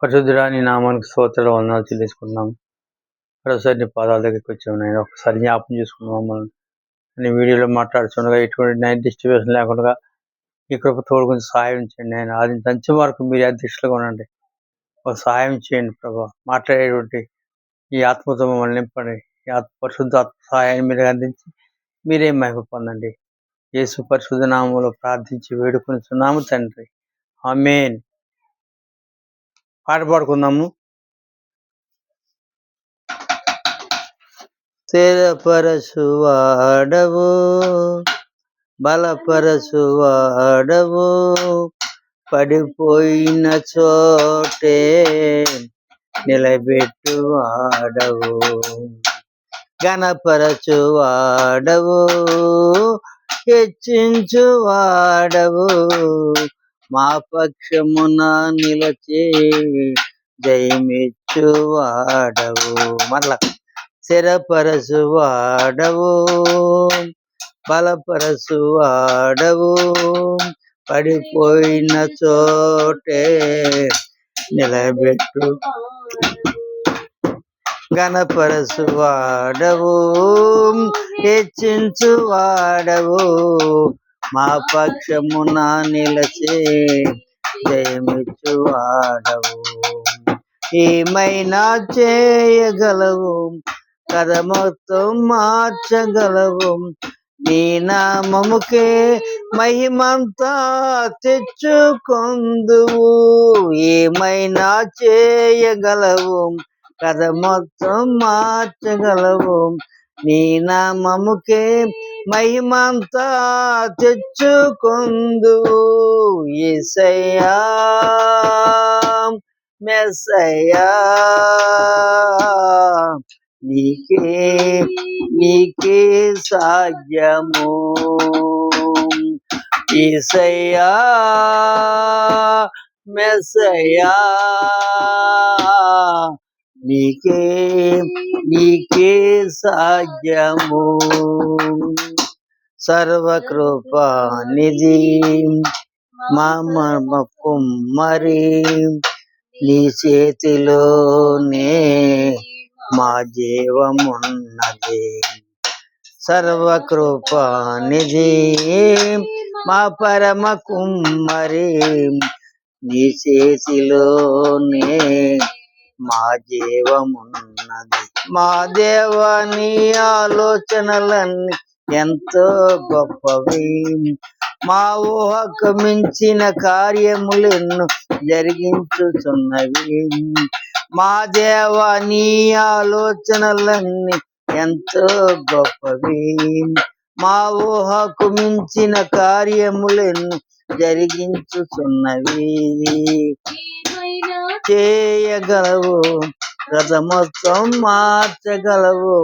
పరిశుద్ధుడా నీ నామానికి స్తోత్రాలు వందనాలు చెల్లించుకుంటున్నాం. మరోసారి నీ పాదాల దగ్గరికి వచ్చాము నాయన, ఒకసారి జ్ఞాపకం చేసుకున్నాం మమ్మల్ని. నీ వీడియోలో మాట్లాడుతుండగా ఎటువంటి నైట్ డిస్ట్రిబ్యూషన్ లేకుండా ఈ కృప తోడు కొంచెం సహాయం చేయండి ఆయన. అది దంచి వరకు మీరు అధ్యక్షులుగా ఉండండి, ఒక సహాయం చేయండి ప్రభా. మాట్లాడేటువంటి ఈ ఆత్మతో మమ్మల్ని నింపండి. ఈ పరిశుద్ధ ఆత్మ సహాయాన్ని మీరు అందించి మీరే మహిమ పొందండి. యేసు పరిశుద్ధ నామంలో ప్రార్థించి వేడుకొనిచున్నాము తండ్రి, ఆమేన్. పాట పాడుకుందాము. స్థిరపరచువాడవు, బలపరచువాడవు, పడిపోయిన చోటే నిలబెట్టువాడవు, ఘనపరచువాడవు, హెచ్చించువాడవు, మా పక్షమున నిలచి జయమిచ్చువాడవు. మరలా స్థిరపరచువాడవు, బలపరచువాడవు, పడిపోయిన చోటే నిలబెట్టు, ఘనపరచువాడవు, హెచ్చించువాడవు, మా పక్షమున నిలచి జయమిచ్చువాడవు. ఏమైనా చేయగలవు, కథ మొత్తం మార్చగలవు, నీ నామముకే మహిమంతా తెచ్చుకొందువు. ఏమైనా చేయగలవు, కథ మొత్తం మార్చగలవు, నీ నామముకే మహిమంతా తెచ్చుకొందువు. యేసయ్యా మెస్సయ్యా, నీకే సాధ్యము. యేసయ్యా మెస్సయ్యా, నీకే సాధ్యము. సర్వకృపానిధి మా కుమ్మరి, నీ చేతిలోనే మా జీవమున్నది. సర్వకృపానిధి మా పరమ కుమ్మరి, నీ చేతిలోనే మా జీవమున్నది. మా దేవాని ఆలోచనలన్నీ ఎంతో గొప్పవి, మా ఊహకు మించిన కార్యములెన్నో జరిగించుచున్నవి. మా దేవా నీ ఆలోచనలన్నీ ఎంతో గొప్పవి, మా ఊహకు మించిన కార్యములెన్నో జరిగించుచున్నవి. చేయగలవు, కథ మొత్తం మార్చగలవు,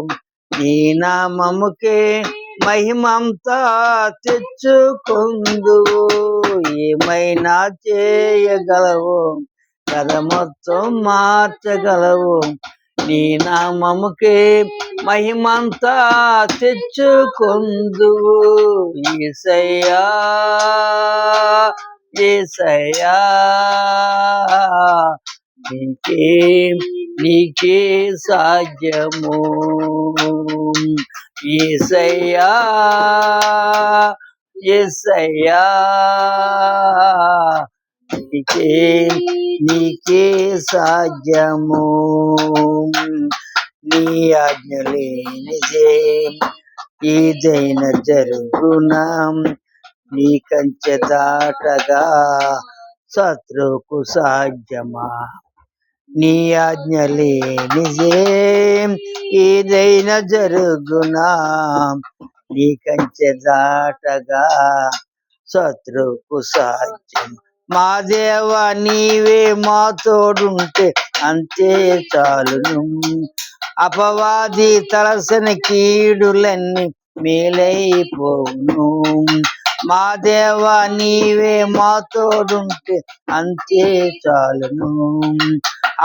నీ నామముకే మహిమంతా తెచ్చుకొందువు. ఏమైనా చేయగలవు, కథ మొత్తం మార్చగలవు, నీ నామముకే మహిమంతా తెచ్చుకొందువు. యేసయ్యా యేసయ్యా, నీకే సాధ్యము. యేసయ్యా యేసయ్యా, నీకే సాధ్యము. నీ ఆజ్ఞ లేనిదే ఏదైనా జరుగునా, నీ కంచె దాటగా శత్రువుకు సాధ్యమా. నీ ఆజ్ఞ లేనిదే ఏదైనా జరుగునా, నీ కంచె దాటగా శత్రువుకు సాధ్యం. మా దేవా నీవే మా తోడుంటే అంతే చాలును, అపవాది తలసిన కీడులన్నీ మేలైపోను. మా దేవా నీవే మా తోడుంటే అంతే చాలును,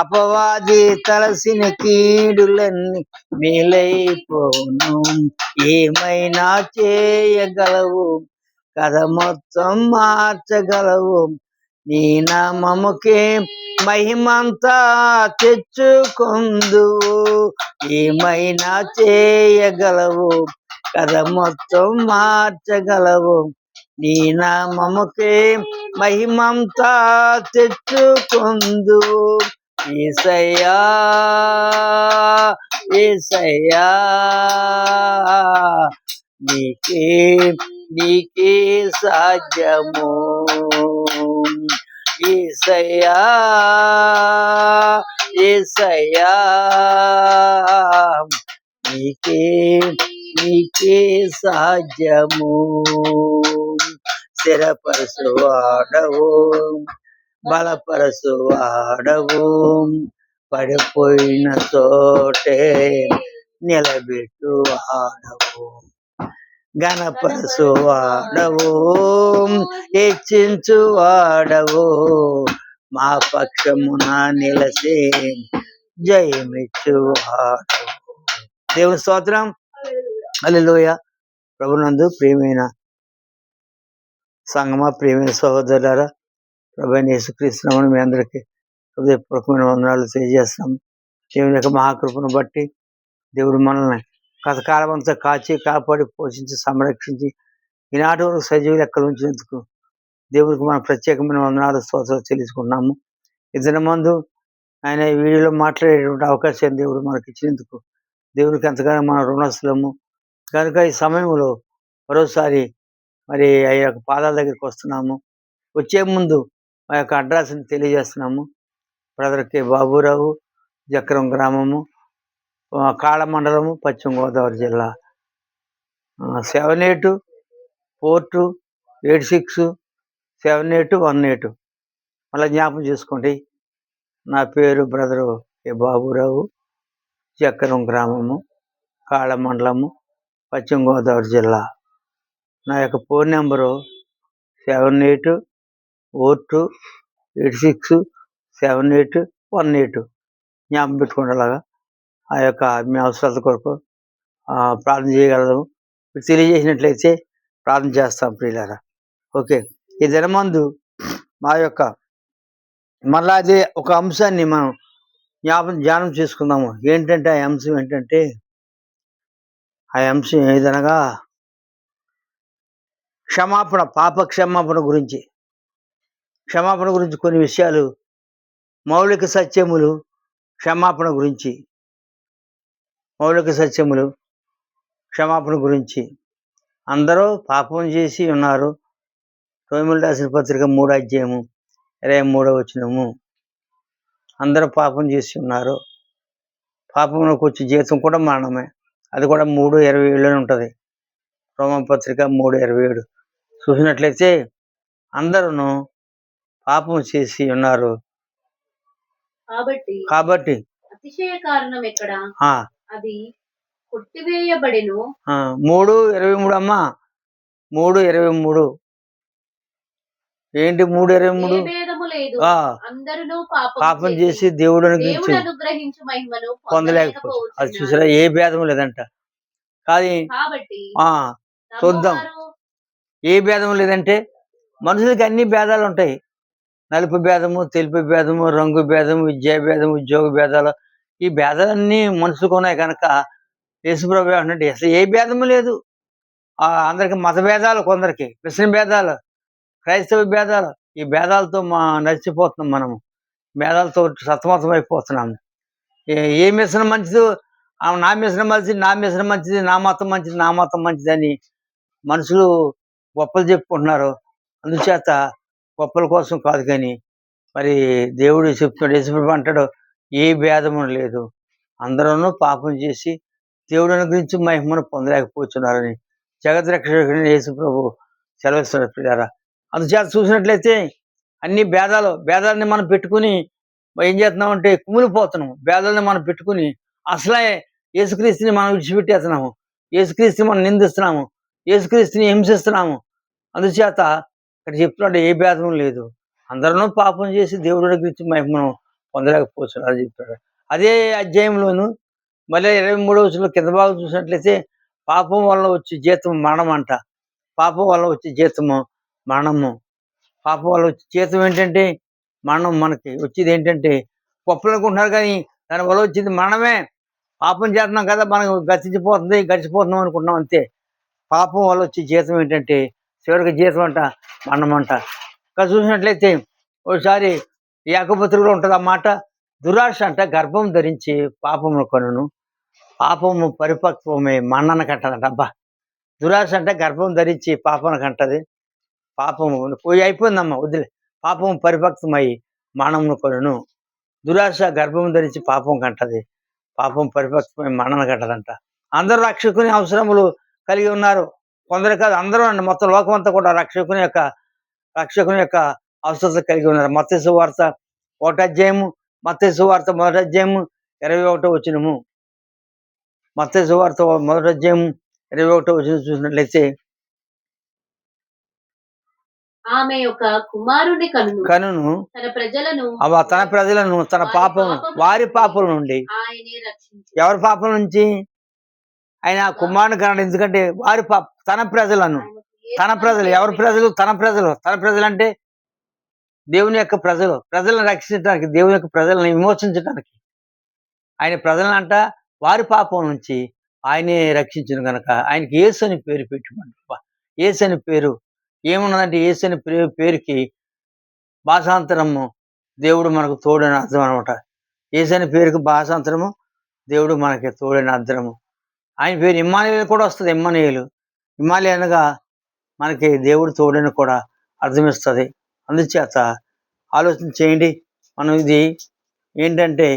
అపవాది తలసిన కీడులన్నీ మేలైపోను. ఏమైనా చేయగలవు, కథ మొత్తం మార్చగలవు, నీ నామముకే మహిమంతా తెచ్చుకొందువు. ఏమైనా చేయగలవు, కథ మొత్తం మార్చగలవు. నీ నామముకే మహిమంతా తెచ్చుకొందువు. యేసయ్యా యేసయ్యా, నీకే నీకే సాధ్యము. యేసయ్యా యేసయ్యా, నీకే నీకే సాధ్యము. స్థిరపరచువాడవు, బలపరచువాడవు, పడిపోయిన చోటే నిలబెట్టువాడవు. ఘనపరచువాడవు, హెచ్చించువాడవు, మా పక్షమున నిలసి జయమిచ్చువాడవు. దేవుని స్తోత్రం. హల్లెలూయా. ప్రభునందు ప్రియమైన సంగమా, ప్రియమైన సహోదరులారా, ప్రభువైన యేసుక్రీస్తునామమున మీ అందరికీ హృదయపూర్వకమైన వందనాలు తెలియజేస్తాం. దేవుని యొక్క మహాకృపను బట్టి దేవుడు మనల్ని గతకాలం అంతా కాచి కాపాడి పోషించి సంరక్షించి ఈనాటి వరకు సజీవ లెక్కలు ఉంచినందుకు దేవుడికి మనం ప్రత్యేకమైన వందనాలు స్తోత్రాలు చెల్లించుకుంటున్నాము. ఇద్దరి మందు ఆయన ఈ వీడియోలో మాట్లాడేటువంటి అవకాశాన్ని దేవుడు మనకి ఇచ్చినందుకు దేవుడికి ఎంతగానో మన రుణస్థులము. కనుక ఈ సమయంలో మరోసారి మరి ఆ యొక్క పాదాల దగ్గరికి వస్తున్నాము. వచ్చే ముందు మా యొక్క అడ్రస్ని తెలియజేస్తున్నాము. బ్రదర్ కె బాబురావు, జక్రం గ్రామము, కాళ మండలము, పశ్చిమ గోదావరి జిల్లా. 7842867818. మళ్ళీ జ్ఞాపకం చేసుకోండి. నా పేరు బ్రదరు కె బాబురావు, జక్రం గ్రామము, కాళ మండలము, పశ్చిమ గోదావరి జిల్లా. నా యొక్క ఫోన్ నెంబరు 7842867818. జ్ఞాపకం పెట్టుకోండి. అలాగా ఆ యొక్క మీ అవసరాల కొరకు ప్రార్థన చేయగలము. తెలియజేసినట్లయితే ప్రార్థన చేస్తాం ప్రియులారా. ఓకే, ఈ దినమందు మా యొక్క మళ్ళా అదే ఒక అంశాన్ని మనం ధ్యానం చేసుకుందాము. ఏంటంటే ఆ అంశం ఏంటంటే, ఆ అంశం ఏదనగా క్షమాపణ, పాప క్షమాపణ గురించి. క్షమాపణ గురించి కొన్ని విషయాలు, మౌలిక సత్యములు, క్షమాపణ గురించి, మౌలిక సత్యములు, క్షమాపణ గురించి. అందరూ పాపం చేసి ఉన్నారు. రోమీయులకు రాసిన పత్రిక 3:23 అందరూ పాపం చేసి ఉన్నారు. పాపంలోకి వచ్చే జీతం కూడా మరణమే. అది కూడా 3:27 ఉంటుంది. రోమపత్రిక 3:27 చూసినట్లయితే అందరూ పాపం చేసి ఉన్నారు. కాబట్టి అతిశయ కారణం ఎక్కడ? అది కొట్టివేయబడెను. 3:23 అమ్మా, 3:23 ఏంటి? 3:23 పాపం చేసి దేవుడిని పొందలేకపోవచ్చు. అది చూసారా, ఏ భేదము లేదంట. కానీ చూద్దాం, ఏ భేదం లేదంటే మనుషులకి అన్ని భేదాలు ఉంటాయి. నలుపు భేదము, తెలుపు భేదము, రంగు భేదము, విద్యా భేదము, ఉద్యోగ భేదాలు, ఈ భేదాలన్నీ మనుషులకు ఉన్నాయి. కనుక యేసుప్రభు ఏమంటే అసలు ఏ భేదము లేదు. అందరికి మత భేదాలు, కొందరికి క్రిస్టియన్ భేదాలు, క్రైస్తవ భేదాలు, ఈ భేదాలతో నడిచిపోతున్నాం. మనము భేదాలతో సతమతం అయిపోతున్నాము. ఏ మిశ్రం మంచిదో నా మిశ్రం మంచిది, నా మిశ్రం మంచిది, నా మతం మంచిది, నా మతం మంచిది అని మనుషులు గొప్పలు చెప్పుకుంటున్నారు. అందుచేత గొప్పల కోసం కాదు, కానీ మరి దేవుడు చెప్తున్నాడు, యేసుప్రభు అంటాడు, ఏ భేదము లేదు, అందరూ పాపం చేసి దేవుడిని గురించి మహిమను పొందలేకపోతున్నారని జగద్రక్షకుడైన యేసుప్రభు సెలవిస్తున్నాడు ప్రియులారా. అందుచేత చూసినట్లయితే అన్ని భేదాలని మనం పెట్టుకుని ఏం చేస్తున్నామంటే కుమిలిపోతున్నాము. భేదాలని మనం పెట్టుకుని అసలే యేసుక్రీస్తుని మనం విడిచిపెట్టేస్తున్నాము. యేసుక్రీస్తుని మనం నిందిస్తున్నాము, యేసుక్రీస్తుని హింసిస్తున్నాము. అందుచేత ఇక్కడ చెప్తున్నాడు, ఏ భేదం లేదు, అందరూ పాపం చేసి దేవుడి గురించి మహిమను పొందలేకపోతున్నారు చెప్తున్నాడు. అదే అధ్యాయంలోను మళ్ళీ 23వ కింద భాగం చూసినట్లయితే పాపం వల్ల వచ్చే జీతం మరణం అంట. పాపం వల్ల వచ్చే జీతము మరణము. పాపం వల్ల వచ్చే జీతం ఏంటంటే మరణం మనకి వచ్చేది ఏంటంటే గొప్పలు అనుకుంటున్నారు, కానీ దాని వల్ల వచ్చేది మరణమే. పాపం చేస్తున్నాం కదా, మనం గడిచిపోతున్నాం అనుకుంటున్నాం అంతే. పాపం వల్ల వచ్చే జీతం ఏంటంటే చివరికి జీతం అంట మరణం అంట. ఇంకా చూసినట్లయితే ఒకసారి యాకోబు ఉంటుంది ఆ మాట, దురాశ అంట గర్భం ధరించి పాపము కొనును, పాపము పరిపక్వమే మన్నన కంటదంట. అబ్బా, దురాశ అంటే గర్భం ధరించి పాపం కంటది. పాపము పోయి అయిపోయిందమ్మా, వదిలే. పాపం పరిపక్వమై మరణమును కొనును. దురాశ గర్భం ధరించి పాపం కంటది, పాపం పరిపక్వమై మరణన కంటదంట. అందరూ రక్షకుని అవసరములు కలిగి ఉన్నారు, కొందరు కాదు, అందరూ అండి. మొత్తం లోకం అంతా కూడా రక్షకుని యొక్క అవసరత కలిగి ఉన్నారు. మత్తయి సువార్త 1వ అధ్యాయము, మత్తయి సువార్త 1వ అధ్యాయము 21వ వచనము. మత్తయి సువార్త 1వ అధ్యాయము 21వ వచనం చూసినట్లయితే, ఆమె యొక్క కుమారుని కనును తన ప్రజలను తన పాపం వారి పాపం నుండి, ఎవరి పాపం నుంచి? ఆయన కుమారుని కనడు. ఎందుకంటే వారి తన ప్రజలను, ఎవరి ప్రజలు? తన ప్రజలు అంటే దేవుని యొక్క ప్రజలను రక్షించడానికి, దేవుని యొక్క ప్రజలను విమోచించడానికి ఆయన ప్రజలనంట వారి పాపం నుంచి ఆయనే రక్షించిన కనుక ఆయనకి యేసు అని పేరు పెట్టుకోండి. యేసు అని పేరు ఏమున్నదంటే, యేసు అని పేరుకి భాషాంతరము దేవుడు మనకు తోడని అర్థం అనమాట. యేసు అని పేరుకి భాషాంతరము దేవుడు మనకి తోడని అర్థము. ఆయన పేరు ఇమ్మానుయేలు కూడా వస్తుంది. ఇమ్మానుయేలు అనగా మనకి దేవుడు తోడని కూడా అర్థమిస్తుంది. అందుచేత ఆలోచన చేయండి. మనం ఇది ఏంటంటే,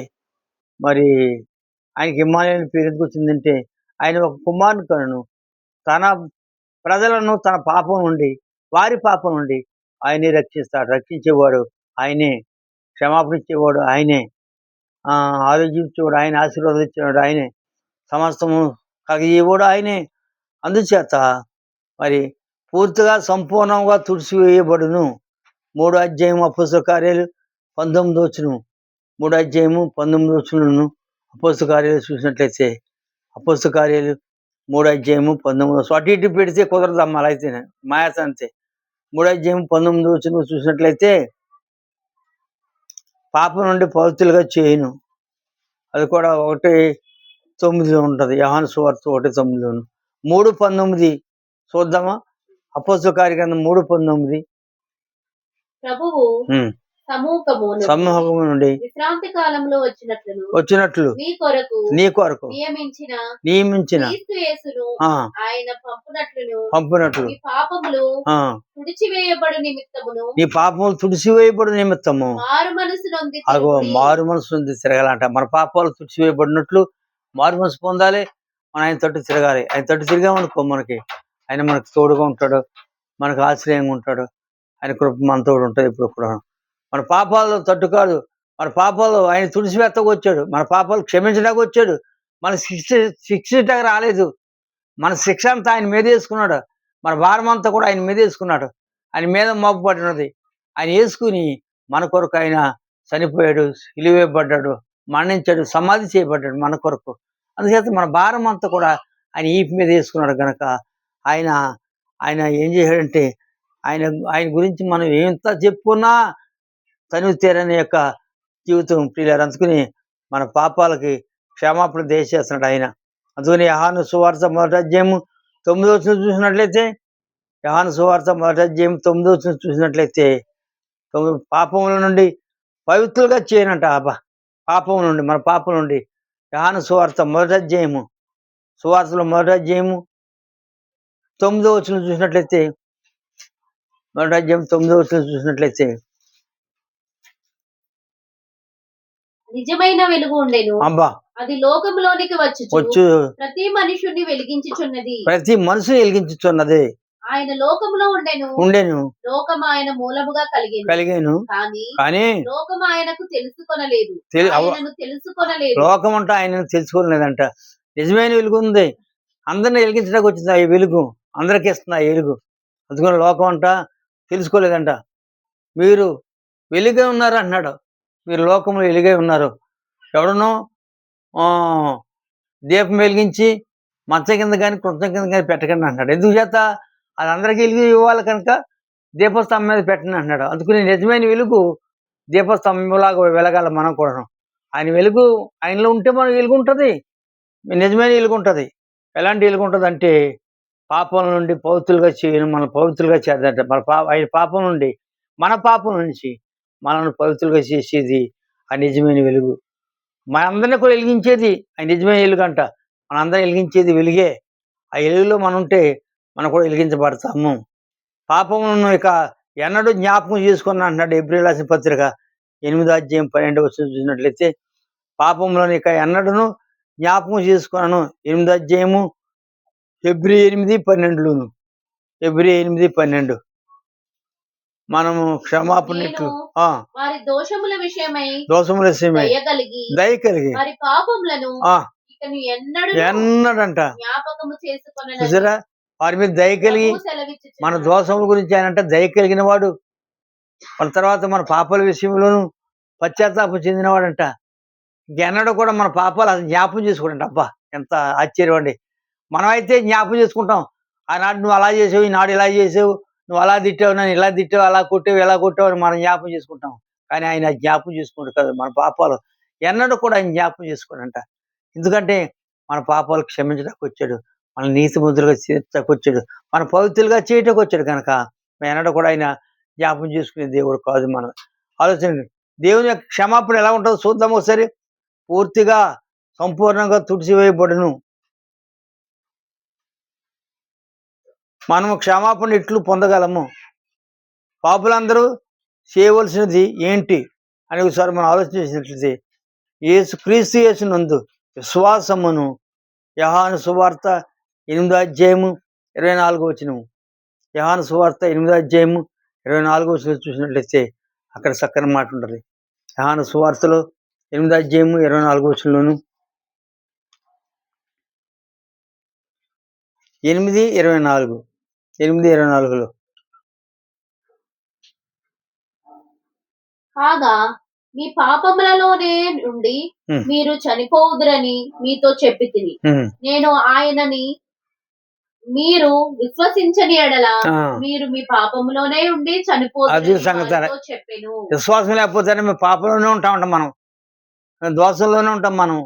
మరి ఆయనకి ఇమ్మానుయేలు పేరు ఎందుకు వచ్చిందంటే, ఆయన ఒక కుమారుని కనును తన ప్రజలను తన పాపం నుండి, వారి పాపం నుండి ఆయనే రక్షిస్తాడు. రక్షించేవాడు ఆయనే, క్షమాపణ ఇచ్చేవాడు ఆయనే, ఆరోగ్యం ఇచ్చేవాడు ఆయనే, ఆశీర్వాదం ఇచ్చేవాడు ఆయనే, సమస్తము కలిగేవాడు ఆయనే. అందుచేత మరి పూర్తిగా సంపూర్ణంగా తుడిసివేయబడును. 3వ అధ్యాయం అపోస్తల కార్యాలు 19వ వచనం. 3వ అధ్యాయము 19వ వచనం అపోస్తల కార్యాలు చూసినట్లయితే, అపోస్తల కార్యాలు 3వ అధ్యాయము 19వ వచనం. అటు ఇటు పెడితే కుదరదు అమ్మ, అలా అయితేనే మాయాస అంతే. 3వ అధ్యాయం 19వ వచనం చూసినట్లయితే, పాపం నుండి పవిత్రులుగా చేయను. అది కూడా 1:9 ఉంటుంది. యోహాను సువార్త 1:9. 3:19 చూద్దామా? అపోస్తల కార్యగ్రంథం 3:19. ప్రభువు సమూహము నుండి విశ్రాంతి కాలంలో వచ్చినట్లు నీ కొరకు నియమించిన ఆయన పంపునట్లు నీ పాపములు తుడిచివేయబడు నిమిత్తము మారు మనసు నుండి తిరగాలంట. మన పాపాలు తుడిచివేయబడినట్లు మారు మనసు పొందాలి. మనం ఆయన తట్టు తిరగాలి. ఆయన తట్టు తిరిగామనుకో, ఆయన మనకు తోడుగా ఉంటాడు, మనకు ఆశ్రయంగా ఉంటాడు. ఆయన కృప మన తోడు ఉంటుంది ఇప్పుడు కూడా. మన పాపాలు తట్టు కాదు, మన పాపాలు ఆయన తుడిచివేత్తకు వచ్చాడు, మన పాపాలు క్షమించడానికి వచ్చాడు. మన శిక్షించడానికి రాలేదు. మన శిక్ష అంతా ఆయన మీద వేసుకున్నాడు. మన భారం అంతా కూడా ఆయన మీద వేసుకున్నాడు. ఆయన మీద మోపబడినది ఆయన వేసుకుని మన కొరకు ఆయన చనిపోయాడు, సిలువేయబడ్డాడు, మరణించాడు, సమాధి చేయబడ్డాడు మన కొరకు. అందుచేత మన భారం అంతా కూడా ఆయన ఈపు మీద వేసుకున్నాడు కనుక ఆయన ఏం చేశాడంటే, ఆయన గురించి మనం ఎంత చెప్పుకున్నా తనివి తీరని యొక్క జీవితం ప్రియులారు. అందుకుని మన పాపాలకి క్షమాపణ దయచేస్తున్నాడు ఆయన. అందుకని యోహాను సువార్త 1వ అధ్యాయము 9వ వచనం చూసినట్లయితే, యోహాను సువార్త 1వ అధ్యాయం 9వ వచనం చూసినట్లయితే, పాపముల నుండి పవిత్రులుగా చేయనంట. పాపం నుండి, మన పాపం నుండి. యోహాను సువార్త 1వ అధ్యాయము, సువార్తలో 1వ అధ్యాయము 9వ వచనం చూసినట్లయితే, 1వ అధ్యాయం 9వ వచనం చూసినట్లయితే, నిజమైన వెలుగు ఉండెను, అది లోకములోనికి వచ్చు ప్రతి మనుషుని వెలిగించుచున్నది. ఆయన లోకములో ఉండెను, లోకం ఆయన మూలముగా కలిగెను, కానీ లోకం ఆయనకు తెలుసుకొనలేదు. లోకం అంటే ఆయనను తెలుసుకోలేదంట. నిజమైన వెలుగు ఉంది, అందరిని వెలిగించడానికి వచ్చింది. ఆ వెలుగు అందరికి ఇస్తుంది ఆ వెలుగు. అందుకని లోకం అంట తెలుసుకోలేదంట. మీరు వెలుగే ఉన్నారు అంటున్నాడు. మీరు లోకంలో వెలుగే ఉన్నారు. ఎవడనో దీపం వెలిగించి మంచం కింద కానీ కృతం కింద కానీ పెట్టకండి అంటున్నాడు. ఎందుకు చేత? అది అందరికీ వెలుగు ఇవ్వాలి కనుక దీపస్తంభం మీద పెట్టండి అంటున్నాడు. అందుకని నిజమైన వెలుగు దీపస్తంభంలాగా వెలగాల మనం కూడా. ఆయన వెలుగు ఆయనలో ఉంటే మనకు వెలుగు ఉంటుంది, నిజమైన వెలుగు ఉంటుంది. ఎలాంటి వెలుగు ఉంటుంది అంటే పాపం నుండి పవిత్రులుగా చేయను, మనం పవిత్రులుగా చేద్దంట. ఆయన పాపం నుండి, మన పాపం నుంచి మనల్ని పవిత్రులుగా చేసేది ఆ నిజమైన వెలుగు. మనందరినీ కూడా వెలిగించేది ఆ నిజమైన వెలుగు అంట. మనందరం వెలిగించేది వెలుగే. ఆ వెలుగులో మనం ఉంటే మనం కూడా వెలిగించబడతాము. పాపమును ఇక ఎన్నడూ జ్ఞాపకం చేసుకుని అంటున్నాడు హెబ్రీయులకు రాసిన పత్రిక 8:12 చూసినట్లయితే, పాపంలోని ఇక ఎన్నడూను జ్ఞాపకం చేసుకున్నాను. 8 హెబ్రీ 8:12 హెబ్రీ 8:12 మనము క్షమాపణ నేను ఆ వారి దోషముల విషయమై దోషముల విషయమై దయ కలిగి వారి పాపములను ఆ ఇకను ఎన్నడూ ఎన్నడంట జ్ఞాపకము చేసుకొననని చూసారా, వారి మీద దయ కలిగి ప్రభువు సెలవిచ్చుచున్నాడు. మన దోషముల గురించి ఆయన అంటే దయ కలిగిన వాడు. మన తర్వాత మన పాపాల విషయంలోనూ పశ్చాత్తాపం చెందినవాడంట. ఇంకెన్నడూ కూడా మన పాపాలు అసలు జ్ఞాపకం చేసుకోడంట. అబ్బా, ఎంత ఆశ్చర్యం అండి. మనమైతే జ్ఞాపకం చేసుకుంటాం. ఆనాడు నువ్వు అలా చేసావు, ఈనాడు ఇలా చేసావు, నువ్వు అలా తిట్టావు, నన్ను ఇలా తిట్టావు, అలా కొట్టావు, ఎలా కొట్టావు అని మనం జ్ఞాపకం చేసుకుంటాం. కానీ ఆయన జ్ఞాపకం చేసుకుంటాడు కదా మన పాపాలు. ఎన్నడూ కూడా ఆయన జ్ఞాపకం చేసుకోడంట. ఎందుకంటే మన పాపాలు క్షమించడానికి వచ్చాడు, మన నీతిమంతులుగా చేర్చడానికి వచ్చాడు, మన పవిత్రులుగా చేయటానికి వచ్చాడు. కనుక ఎన్నడూ కూడా ఆయన జ్ఞాపకం చేసుకునే దేవుడు కాదు. మనం ఆలోచన దేవుని యొక్క క్షమాపణ ఎలా ఉంటుందో చూద్దాం ఒకసారి. పూర్తిగా సంపూర్ణంగా తుడిచివేయబడును. మనము క్షమాపణ ఇట్లు పొందగలము. పాపులందరూ చేయవలసినది ఏంటి అని ఒకసారి మనం ఆలోచించినట్లయితే, క్రీస్తు యేసునందు విశ్వాసమును. యోహాను సువార్త 8:24 యోహాను సువార్త 8:24 చూసినట్లయితే అక్కడ చక్కని మాట ఉంటుంది. యోహాను సువార్తలో 8:24 8:24 కాగా మీ పాపములలోనే నుండి మీరు చనిపోవుదురని మీతో చెప్పి తిని, నేను ఆయనని మీరు విశ్వసించని ఎడల మీరు మీ పాపములోనే ఉండి చనిపోతారు చెప్పాను. విశ్వాసం లేకపోతే మేము పాపంలోనే ఉంటాం. మనం దోషంలోనే ఉంటాం, మనం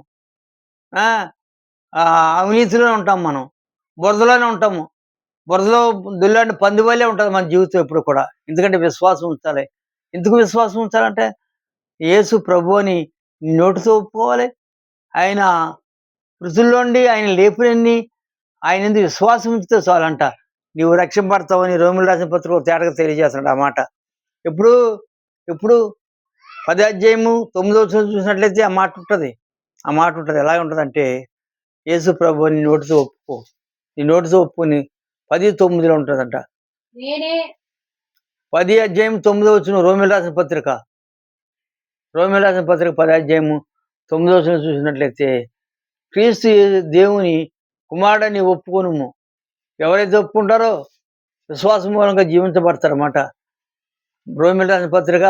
అవినీతిలోనే ఉంటాం, మనం బురదలోనే ఉంటాము. బురదలో దుల్లాంటి పంది వల్లే ఉంటుంది మన జీవితం ఎప్పుడు కూడా. ఎందుకంటే విశ్వాసం ఉంచాలి. ఎందుకు విశ్వాసం ఉంచాలంటే యేసు ప్రభు అని నోటితో ఒప్పుకోవాలి. ఆయన మృతుల్లోండి ఆయన లేపునని ఆయన ఎందుకు విశ్వాసం ఉంచితే చాలంట నీవు రక్షింపడతావని రోమిలకు రాసిన పత్రిక తేటగా తెలియజేస్తున్నాడు ఆ మాట. ఎప్పుడు 10:9 చూసినట్లయితే ఆ మాట ఉంటుంది. ఎలా ఉంటుందంటే, యేసు ప్రభు నీ నోటితో ఒప్పుకో, నీ నోటితో ఒప్పుకొని 10:9 ఉంటుందంట. 10:9 రోమిలకు రాసిన పత్రిక 10:9 చూసినట్లయితే, క్రీస్తు దేవుని కుమారుడని ఒప్పుకొనుము. ఎవరైతే ఒప్పుకుంటారో విశ్వాసం మూలంగా జీవించబడతారన్నమాట. రోమిలకు రాసిన పత్రిక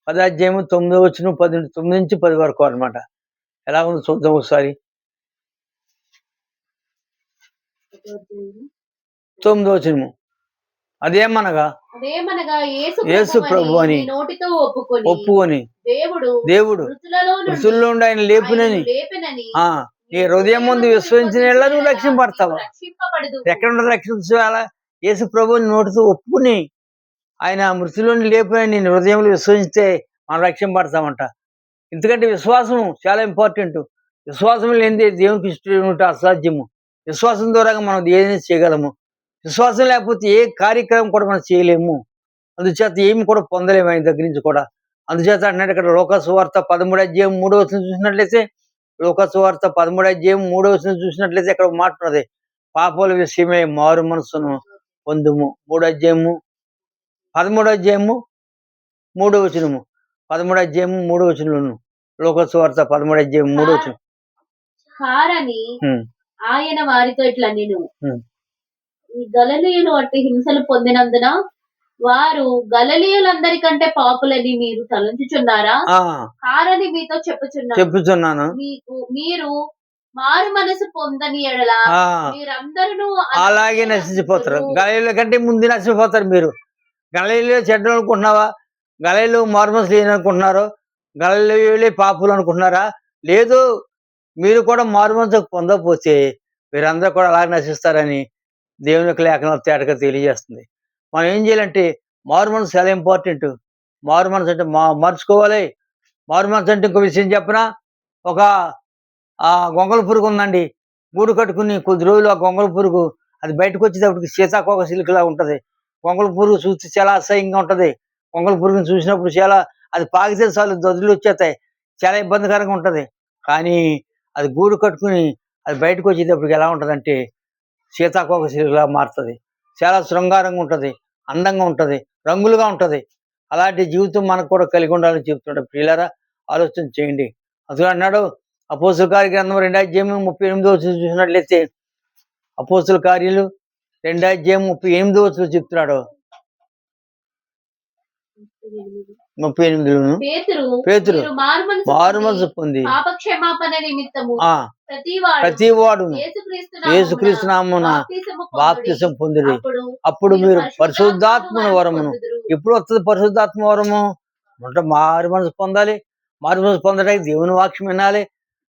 10:9 9 నుంచి 10 వరకు అనమాట. ఎలా ఉందో చూద్దాం ఒకసారి. 9 అదేమనగా యేసు ప్రభు అని ఒప్పుకొని దేవుడు మృతుల్లో ఉండి ఆయన లేపునని నీ హృదయం ముందు విశ్వసించిన ఎడల నువ్వు రక్షింపడతావు. ఎక్కడ ఉండదు రక్షించాల? యేసు ప్రభుని నోటితో ఒప్పుకుని ఆయన మృతుల్లోని లేపునని నేను హృదయంలో విశ్వసిస్తే మనం రక్షింపడతామంట. ఎందుకంటే విశ్వాసం చాలా ఇంపార్టెంట్. విశ్వాసం లేనిదే దేవునికి ఇష్టం ఉంటే అసాధ్యము. విశ్వాసం ద్వారా మనం ఏదైనా చేయగలము. విశ్వాసం లేకపోతే ఏ కార్యక్రమం కూడా మనం చేయలేము. అందుచేత ఏమి కూడా పొందలేము ఆయన దగ్గర నుంచి కూడా. అందుచేత అంటున్నాడు ఇక్కడ లోకాసువార్త 13:3 చూసినట్లయితే, లోకాసువార్త 13:3 చూసినట్లయితే ఇక్కడ ఒక మాట ఉన్నది, పాపాల విషయమై మారు మనసును పొందుము. 13:3 13:3 లోకాసువార్త 13:3 కారని ఆయన వారితో ఇట్లా నేను ఈ గలిలయులు అట్టి హింసలు పొందినందున వారు గలిలయులందరికంటే పాపులని మీరు తలంచుచున్నారా? కారని మీతో చెప్పుచున్నాను. మీరు మారు మనసు పొందని ఎడల మీరందరూ అలాగే నశించిపోతారు. గలిలయుల కంటే ముందు నశించిపోతారు. మీరు గలిలయులో చెడ్డ అనుకుంటున్నావా? గలీలు మారుమనసు లేననుకుంటున్నారో, గలీలే పాపులు అనుకుంటున్నారా? లేదు, మీరు కూడా మారుమనసు పొందకపోతే మీరందరూ కూడా అలాగే నశిస్తారని దేవుని యొక్క లేఖనం తేటగా తెలియజేస్తుంది. మనం ఏం చేయాలంటే మారుమనసు చాలా ఇంపార్టెంట్. మారుమనసు అంటే మార్చుకోవాలి. మారుమనసు అంటే ఇంకో విషయం చెప్పనా? ఒక గొంగళి పురుగు ఉందండి. గూడు కట్టుకుని కొద్ది రోజులు ఆ గొంగళి పురుగు అది బయటకు వచ్చేటప్పటికి సీతాకోక చిలుకలా ఉంటది. గొంగళి పురుగు చూస్తే చాలా అసహ్యంగా ఉంటది. గొంగళి పురుగుని చూసినప్పుడు చాలా అది పాకితే చాలు దద్దులు వచ్చేస్తాయి. చాలా ఇబ్బందికరంగా ఉంటది. కానీ అది గూడు కట్టుకుని అది బయటకు వచ్చేటప్పటికి ఎలా ఉంటదంటే సీతాకోక చిలుకలా మారుతుంది. చాలా శృంగారంగా ఉంటది, అందంగా ఉంటది, రంగులుగా ఉంటది. అలాంటి జీవితం మనకు కూడా కలిగి ఉండాలని చెప్తున్నాడు. ప్రియులారా, ఆలోచన చేయండి. అందులో అన్నాడు అపోస్తుల కార్య గ్రంథం 2:38 చూసినట్లయితే అపోస్తుల కార్యాలు 2:38 చెప్తున్నాడు. 38లోను పేతురు మారుమనసు పొంది పాపక్షమాపణ నిమిత్తము ప్రతి వాడును యేసుక్రీస్తు నామమున బాప్తిసం పొందిరి, అప్పుడు మీరు పరిశుద్ధాత్మ వరమును. ఎప్పుడు వస్తుంది పరిశుద్ధాత్మ వరము? అంటే మారుమనసు పొందాలి. మారుమనసు పొందడానికి దేవుని వాక్యం వినాలి.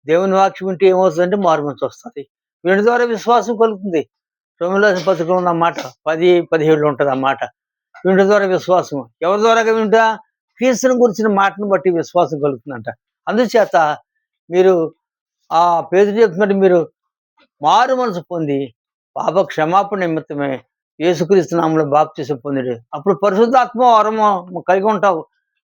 దేవుని వాక్యం వింటే ఏమవుతుందంటే మారుమనసు వస్తుంది. వీటి ద్వారా విశ్వాసం కలుగుతుంది. రోమీయుల పత్రికలో ఉన్న మాట 10:17 ఉంటుంది ఆ మాట. వీటి ద్వారా విశ్వాసం ఎవరి ద్వారా వింటా? క్రీస్తుని గురించిన మాటను బట్టి విశ్వాసం కలుగుతుందంట. అందుచేత మీరు పేతురు చెప్తున్నట్టు మీరు మారు మనసు పొంది పాప క్షమాపణ నిమిత్తమే యేసుక్రీస్తు నామములో బాప్తిసం పొందిడు, అప్పుడు పరిశుద్ధాత్మ వరము కలిగి ఉంటావు.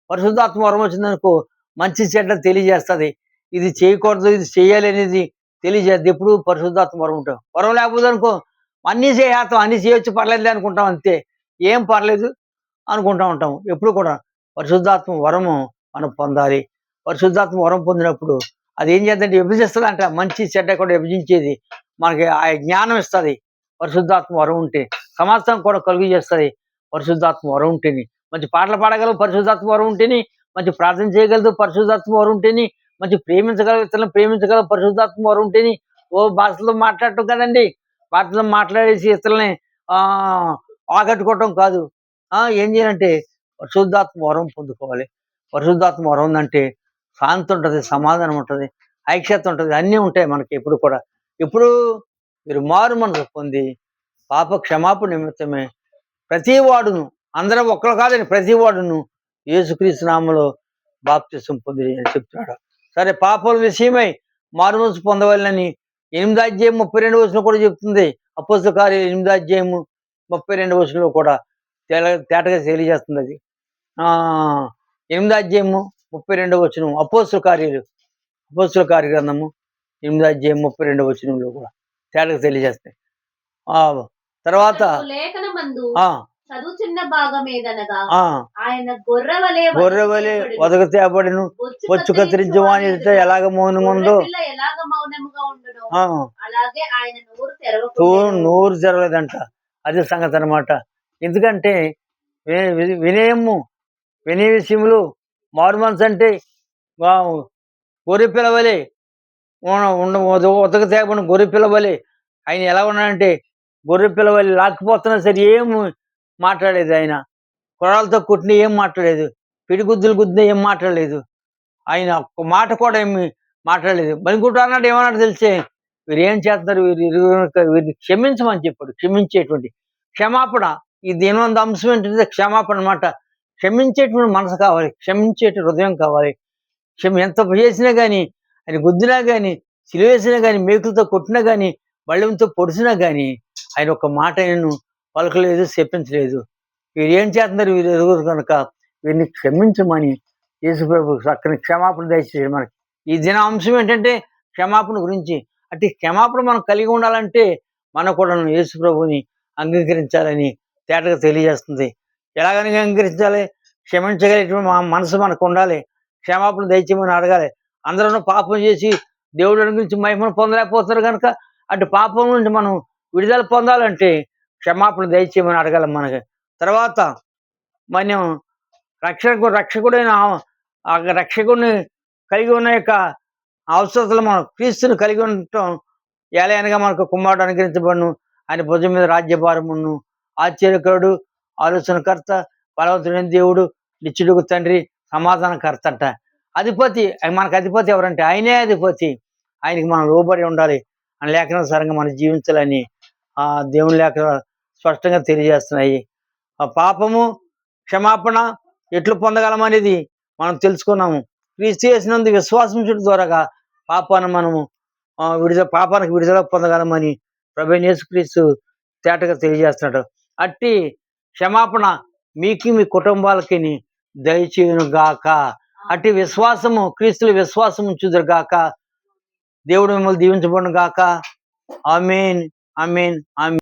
పరిశుద్ధాత్మ వరం వచ్చిందనుకో మంచి చెడ్డ తెలియజేస్తుంది. ఇది చేయకూడదు, ఇది చేయాలి అనేది తెలియజేస్తుంది. ఎప్పుడు పరిశుద్ధాత్మ వరం ఉంటావు. వరం లేకపోతే అనుకో అన్నీ చేస్తాం, అన్నీ చేయొచ్చు, పర్లేదు అనుకుంటాం, అంతే, ఏం పర్లేదు అనుకుంటూ ఉంటాం. ఎప్పుడు కూడా పరిశుద్ధాత్మ వరము మనం పొందాలి. పరిశుద్ధాత్మ వరం పొందినప్పుడు అది ఏం చేద్దంటే విభజిస్తుంది అంట. మంచి చెడ్డ కూడా విభజించేది మనకి ఆ జ్ఞానం ఇస్తుంది. పరిశుద్ధాత్మ వరం ఉంటే సమస్తం కూడా కలుగు చేస్తుంది. పరిశుద్ధాత్మ వరం ఉంటేని మంచి పాటలు పాడగలవు, పరిశుద్ధాత్మ వరం ఉంటేని మంచి ప్రార్థన చేయగలదు, పరిశుద్ధాత్మ వరం ఉంటేని మంచి ప్రేమించగలవు, ఇతరులను ప్రేమించగలవు, పరిశుద్ధాత్మ వరం ఉంటేని. భాషలో మాట్లాడటం కదండి, భాషలో మాట్లాడేసి ఇతరులని ఆకట్టుకోవటం కాదు. ఏం చేయాలంటే పరిశుద్ధాత్మ వరం పొందుకోవాలి. పరిశుద్ధాత్మ వరం ఉందంటే శాంతి ఉంటుంది, సమాధానం ఉంటుంది, ఐక్యత ఉంటుంది, అన్నీ ఉంటాయి మనకి. ఎప్పుడు కూడా ఎప్పుడు మీరు మారు మనసు పొంది పాప క్షమాపణ నిమిత్తమే ప్రతి వాడును, అందరూ ఒక్కరు కాదని ప్రతి వాడును యేసుక్రీస్తు నామములో బాప్తిసం పొంది అని చెప్తున్నాడు. సరే, పాపల విషయమై మారు మనసు పొందవాలని 8:32 కూడా చెప్తుంది. అపోస్తల కార్యాలు 8:32 కూడా తేటగా తెలియజేస్తుంది. అది 8:32 అపోస్తల కార్య గ్రంథము 8:32 కూడా తేటగా తెలియజేస్తాయి. తర్వాత లేఖనమందు చదువుచున్న భాగం ఏదనగా ఆయన గొర్రెవలే వదకు తేబడిను, బొచ్చు కత్తిరించవాని ఎలాగ మౌనముందో ఎలాగ మౌనముగా ఉండడు అలాగే ఆయన నోరు తెరవలేదంట. అదే సంగతి అనమాట. ఎందుకంటే వినయ విషయములు మారు మనసు అంటే గొర్రె పిల్లవలే ఉతక తేబడిన గొర్రె పిల్లవలే ఆయన ఎలా ఉన్నాడంటే గొర్రె పిల్లవలే లాక్కుపోతున్నా సరే ఏం మాట్లాడలేదు. ఆయన కొరాలతో కుట్టిన ఏం మాట్లాడలేదు, పిడిగుద్దులు గుద్దిన ఏం మాట్లాడలేదు, ఆయన ఒక్క మాట కూడా ఏమి మాట్లాడలేదు. బలిగుట్టు అన్నాడు, ఏమన్నాడు తెలిసే, వీరు ఏం చేస్తున్నారు, వీరిని క్షమించమని చెప్పాడు. క్షమించేటువంటి క్షమాపణ. ఈ దీనివంద అంశం ఏంటంటే క్షమాపణ అన్నమాట. క్షమించేటువంటి మనసు కావాలి, క్షమించేటువంటి హృదయం కావాలి. ఎంత చేసినా కానీ, ఆయన గుద్దినా కానీ, సిలివేసినా కానీ, మేకులతో కొట్టినా కానీ, బళ్ళంతో పొడిచినా కానీ ఆయన ఒక మాట నేను పలకలేదు, చెప్పించలేదు. వీరు ఏం చేస్తున్నారు, వీరు ఎదుగురు కనుక వీరిని క్షమించమని యేసుప్రభు చక్కని క్షమాపణ దయచేయడం మనకి. ఈ దిన అంశం ఏంటంటే క్షమాపణ గురించి. అంటే క్షమాపణ మనం కలిగి ఉండాలంటే మనం కూడా యేసుప్రభుని అంగీకరించాలని తేటగా తెలియజేస్తుంది. ఎలాగని అంగీకరించాలి? క్షమించగలిగినటువంటి మనసు మనకు ఉండాలి. క్షమాపణ దయచేయమని అడగాలి. అందరూ పాపం చేసి దేవుడి గురించి మహిమను పొందలేకపోతున్నారు కనుక అటు పాపం నుంచి మనం విడుదల పొందాలంటే క్షమాపణ దయచేయమని అడగాలి మనకి. తర్వాత మనం రక్షకుడైన రక్షకుడిని కలిగి ఉన్న యొక్క అవసరతలు మనం క్రీస్తుని కలిగి ఉండటం ఎలాగనగా మనకు కుమారుడు అనుగ్రహించబడును, ఆయన భుజం మీద రాజ్యభారమును, ఆశ్చర్యకరుడు, ఆలోచనకర్త, బలవంతుడైన దేవుడు, నిత్యుడుకు తండ్రి, సమాధానకర్త అంట. అధిపతి, మనకు అధిపతి ఎవరంటే ఆయనే అధిపతి. ఆయనకి మనం లోబడి ఉండాలి అని లేఖనానుసారంగా మనం జీవించాలని దేవుని లేఖ స్పష్టంగా తెలియజేస్తున్నాయి. ఆ పాపము క్షమాపణ ఎట్లు పొందగలమనేది మనం తెలుసుకున్నాము. క్రీస్తు చేసినందు విశ్వాసం ద్వారాగా పాపానికి విడుదల పొందగలమని ప్రభువైన యేసుక్రీస్తు తేటగా తెలియజేస్తున్నాడు. అట్టి క్షమాపణ మీకు మీ కుటుంబాలకి దయచేయును గాక. అట్టి విశ్వాసము, క్రీస్తుల విశ్వాసం ఉంచుదురు గాక. దేవుడు మిమ్మల్ని దీవించబడును గాక. ఆమేన్, ఆమేన్, ఆమేన్.